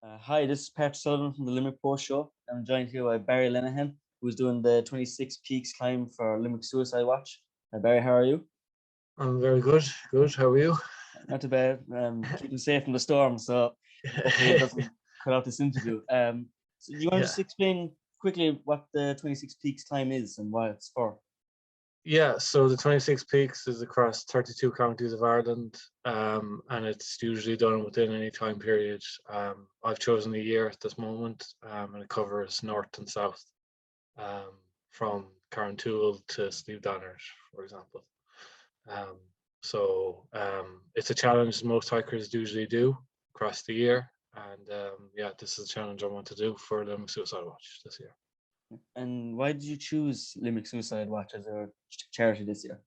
Hi, this is Pat Sullivan from the Limerick Post Show. I'm joined here by Barry Lenahan, who's doing the 26 Peaks climb for Limerick Suicide Watch. Barry, how are you? I'm very good. Good. How are you? Not too bad. Keeping safe from the storm, so hopefully it doesn't cut out this interview. So do you want to Yeah. just explain quickly what the 26 Peaks climb is and what it's for? Yeah. So the 26 Peaks is across 32 counties of Ireland, and it's usually done within any time period. I've chosen a year at this moment, and it covers north and south, um, from Carrantoul to Slieve Donard, for example. Um, so it's a challenge most hikers usually do across the year, and yeah, this is a challenge I want to do for the Suicide Watch this year. And why did you choose Limerick Suicide Watch as a charity this year?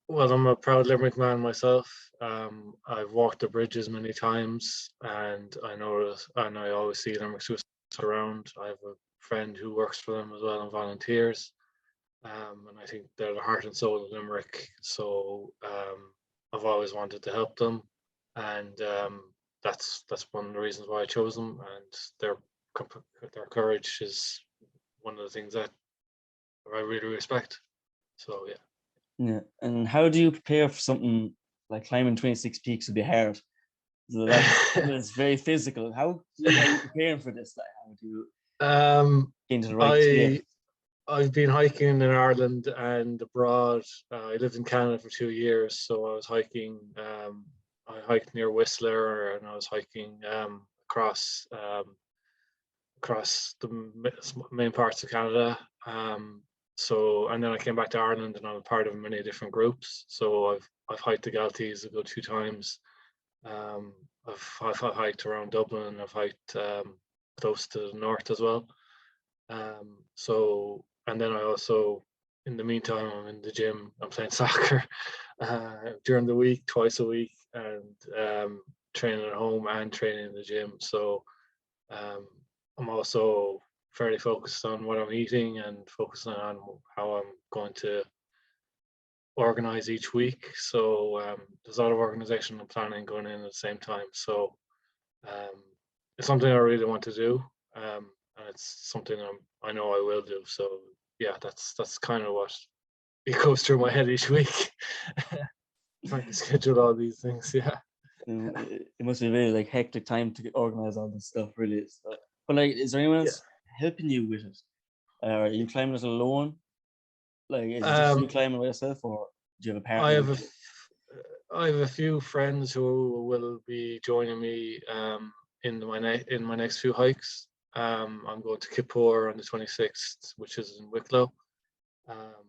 Well, I'm a proud Limerick man myself. I've walked the bridges many times, and I always see Limerick Suicide around. I have a friend who works for them as well and volunteers, and I think they're the heart and soul of Limerick. So I've always wanted to help them, and that's one of the reasons why I chose them. And their their courage is one of the things that I really respect. So yeah. Yeah. And how do you prepare for something like climbing 26 peaks would be hard? So that's very physical. Are you preparing for this? Like, how do you um, get into the right gear? I I've been hiking in Ireland and abroad. I lived in Canada for 2 years, so I was hiking. I hiked near Whistler, and I was hiking across the main parts of Canada. And then I came back to Ireland, and I'm part of many different groups. So I've hiked the Galties a good 2 times. Um, I've hiked around Dublin. I've hiked close to the north as well. And then I also, in the meantime, I'm in the gym. I'm playing soccer during the week, twice a week, and training at home and training in the gym. So um, I'm also fairly focused on what I'm eating and focusing on how I'm going to organize each week. So there's a lot of organization and planning going in at the same time. So it's something I really want to do, and it's something I know I will do. So yeah, that's kind of what it goes through my head each week, trying to schedule all these things. Yeah. It must be a really like hectic time to organize all this stuff. Really, so, but like, is there anyone Yeah. else helping you with it? Are you climbing it alone? Like, is it just you Um, climbing by yourself, or do you have a I partner have with you? I have a few friends who will be joining me in my next few hikes. I'm going to Kippur on the 26th, which is in Wicklow. Um,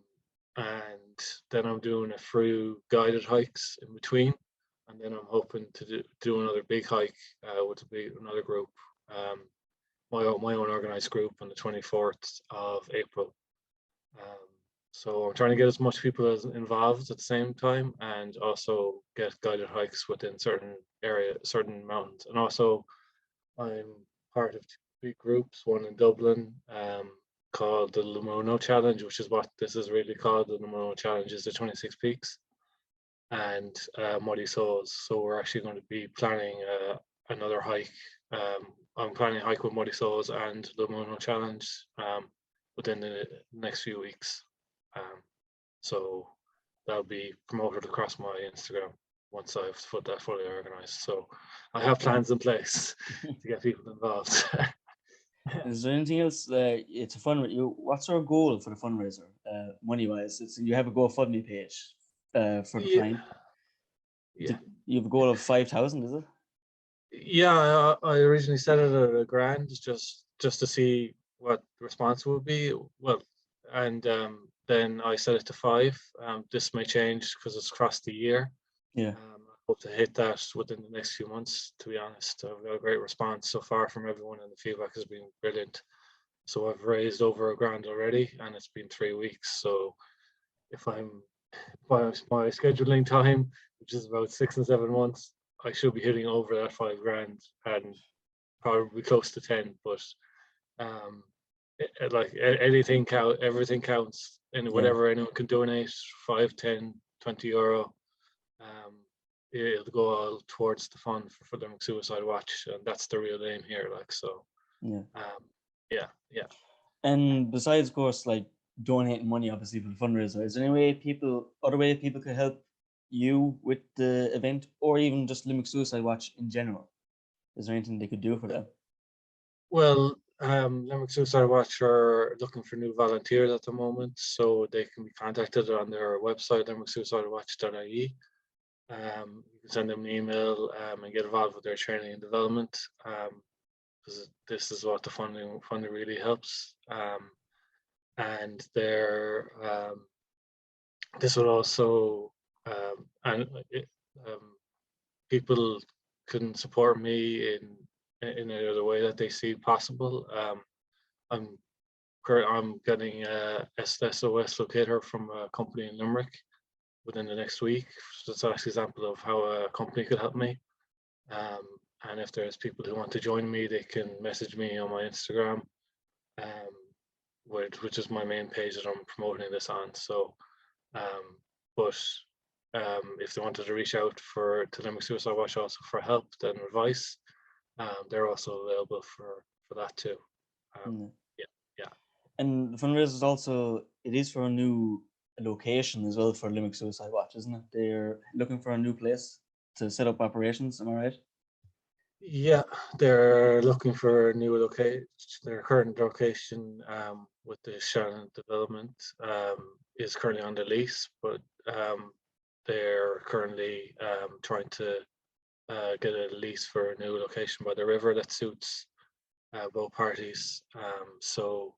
and then I'm doing a few guided hikes in between, and then I'm hoping to do another big hike with another group, um, my own organized group on the 24th of April. Um, so I'm trying to get as much people as involved at the same time, and also get guided hikes within certain mountains. And also, I'm part of two big groups, one in Dublin, called the Lumono Challenge, which is what this is really called. The Lumono Challenge is the 26 Peaks, and Muddy Souls. So we're actually going to be planning another hike. I'm planning a hike with Muddy Souls and Lumono Challenge within the next few weeks. Um, so that'll be promoted across my Instagram once I've put that fully organized. So I have plans in place to get people involved. Is there anything else? It's a fund. What's our goal for the fundraiser? Money wise, you have a GoFundMe page for the Yeah, climb. yeah, You have a goal of 5,000, is it? yeah. I originally set it at a grand just to see what the response would be. Well, and then I set it to five. This may change because it's across the year. Yeah. I hope to hit that within the next few months. To be honest, I've got a great response so far from everyone, and the feedback has been brilliant. So I've raised over a grand already, and it's been 3 weeks. So if I'm by my scheduling time, which is about 6 and 7 months, I should be hitting over that 5 grand and probably close to 10. But um, like anything count, everything counts, and Yeah. whatever anyone can donate, 5, 10, 20 euro. Um, it'll go all towards the fund for Limerick Suicide Watch, and that's the real aim here. Like, so, Yeah. Yeah. And besides, of course, like donating money, obviously for the fundraiser, is there any way other way people could help you with the event, or even just Limerick Suicide Watch in general? Is there anything they could do for them? Well, Limerick Suicide Watch are looking for new volunteers at the moment, so they can be contacted on their website, limericksuicidewatch.ie. You can send them an email and get involved with their training and development, because this is what the funding really helps. And this will also people can support me in any other way that they see possible. I'm getting a SOS locator from a company in Limerick within the next week. So that's an example of how a company could help me. And if there's people who want to join me, they can message me on my Instagram, which is my main page that I'm promoting this on. So, if they wanted to reach out to Limerick Suicide Watch also for help and advice, they're also available for that too. Yeah. And the fundraiser is also, it is for a new location as well for Limerick Suicide Watch, isn't it? They're looking for a new place to set up operations. Am I right? Yeah, they're looking for a new location. Their current location with the Shannon development is currently on the lease, but they're currently trying to get a lease for a new location by the river that suits both parties. So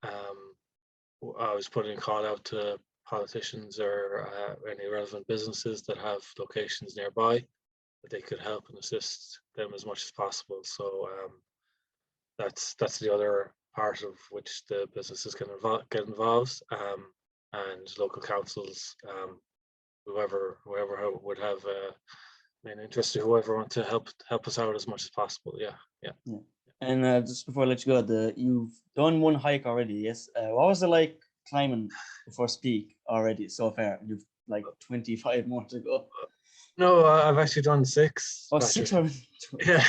I was putting a call out to politicians or any relevant businesses that have locations nearby that they could help and assist them as much as possible. So that's the other part of which the businesses can get involved, and local councils, whoever would have an interest, or whoever want to help us out as much as possible. Yeah. And just before I let you go, you've done one hike already, yes? What was it like climbing the first peak already so far? You've like 25 more to go. No, I've actually done 6. Oh, 6 already. Yeah,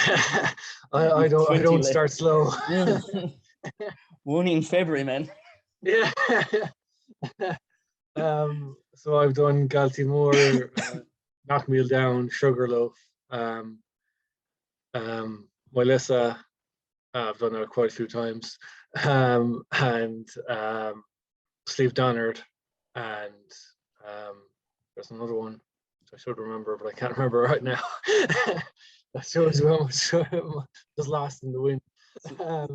I don't start slow. Only in February, man. Yeah. So I've done Galtymore, Knockmeal Down, Sugarloaf, Moilissa. I've done that quite a few times, and Sleeve Donard, and there's another one I should remember, but I can't remember right now. That shows how much was lost in the wind.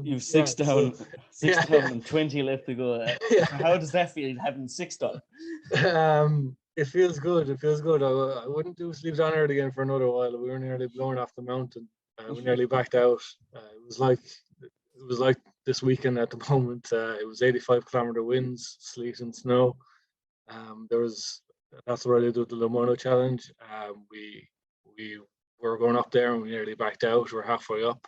You've 6 down, so, 6 down, and 20 left to go. How does that feel, having 6 done? It feels good. It feels good. I wouldn't do Sleeve Donard again for another while. We were nearly blown off the mountain. We nearly backed out. It was like this weekend at the moment. It was 85-kilometer winds, sleet and snow. That's what I did with the Lomono challenge. We were going up there and we nearly backed out. We're halfway up.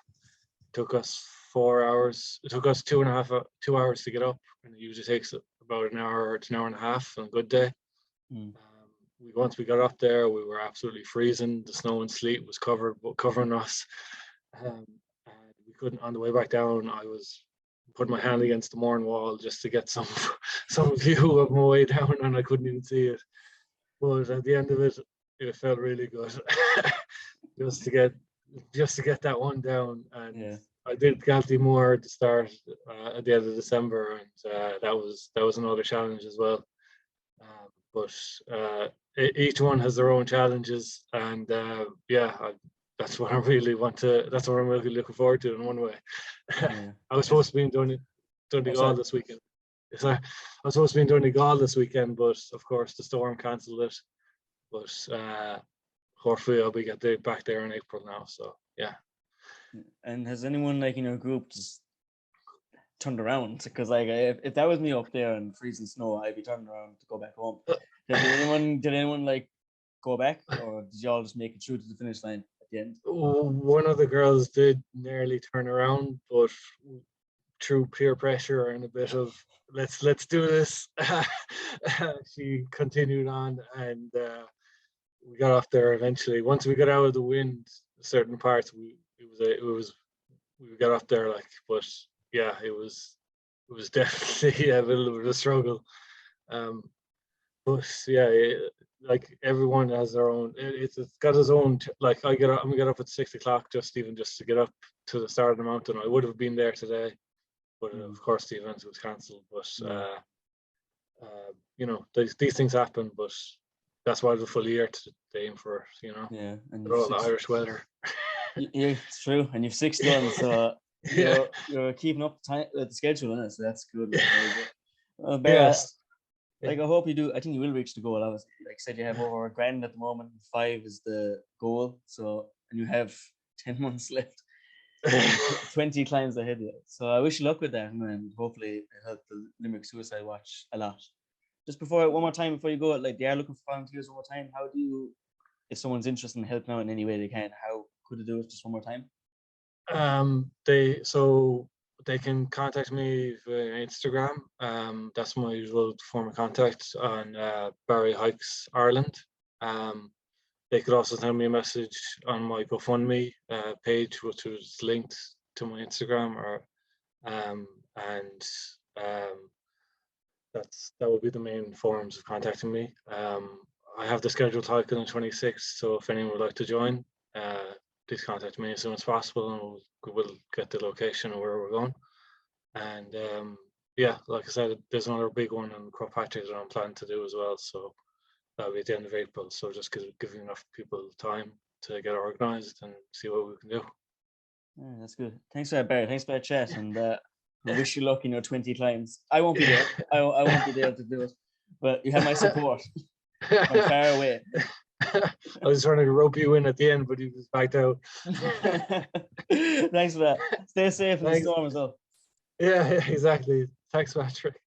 It took us 4 hours. It took us 2 hours to get up, and it usually takes about an hour to an hour and a half on a good day. Once we got up there, we were absolutely freezing. The snow and sleet was covering us. And we couldn't. On the way back down, I was putting my hand against the morn wall just to get some view of my way down, and I couldn't even see it. But at the end of it, it felt really good. just to get that one down. And I did Galtymore at the start at the end of December, and that was another challenge as well. But each one has their own challenges, and that's what I really that's what I'm really looking forward to in one way. I was supposed to be in Donegal this weekend. I was supposed to be in Donegal this weekend, but of course the storm cancelled it. But hopefully I'll be back there in April now. So yeah. And has anyone like in your group just turned around? Because like if that was me up there in freezing snow, I'd be turning around to go back home. Did anyone like go back, or did y'all just make it through to the finish line at the end? One of the girls did nearly turn around, but through peer pressure and a bit of let's do this, she continued on, and we got off there eventually. Once we got out of the wind, certain parts, we got off there like, but yeah, it was definitely a little bit of a struggle. But yeah, like everyone has their own. It's got its own. Like we get up at 6 o'clock just to get up to the start of the mountain. I would have been there today, but of course the event was cancelled. But you know, these things happen. But that's why the full year to aim for. You know, Yeah, and all the Irish weather. Yeah, it's true, and you've 6 done, so you're keeping up the schedule, innit? So that's good. Yes. Like I hope you do. I think you will reach the goal. I was like I said, you have over $1,000 at the moment. 5 is the goal. So and you have 10 months left. 20 climbs ahead of you. So I wish you luck with that, and hopefully it helped the Limerick Suicide Watch a lot. Just one more time before you go, like they are looking for volunteers one more time. How do you, if someone's interested in helping out in any way they can, how could they do it just one more time? They can contact me via Instagram. That's my usual form of contact on Barry Hikes Ireland. They could also send me a message on my GoFundMe page, which was linked to my Instagram, that would be the main forms of contacting me. I have the scheduled hike on the 26th, so if anyone would like to join, please contact me as soon as possible, and we'll get the location of where we're going. And yeah, like I said, there's another big one in Croagh that I'm planning to do as well. So that'll be at the end of April. So just giving enough people time to get organized and see what we can do. Yeah, that's good. Thanks for that, Barry. Thanks for that chat, and I wish you luck in your 20 climbs. I won't be there. I won't be there to do it, but you have my support. I'm far away. I was trying to rope you in at the end, but you just backed out. Thanks for that. Stay safe in the storm as well. Yeah, exactly. Thanks, Patrick.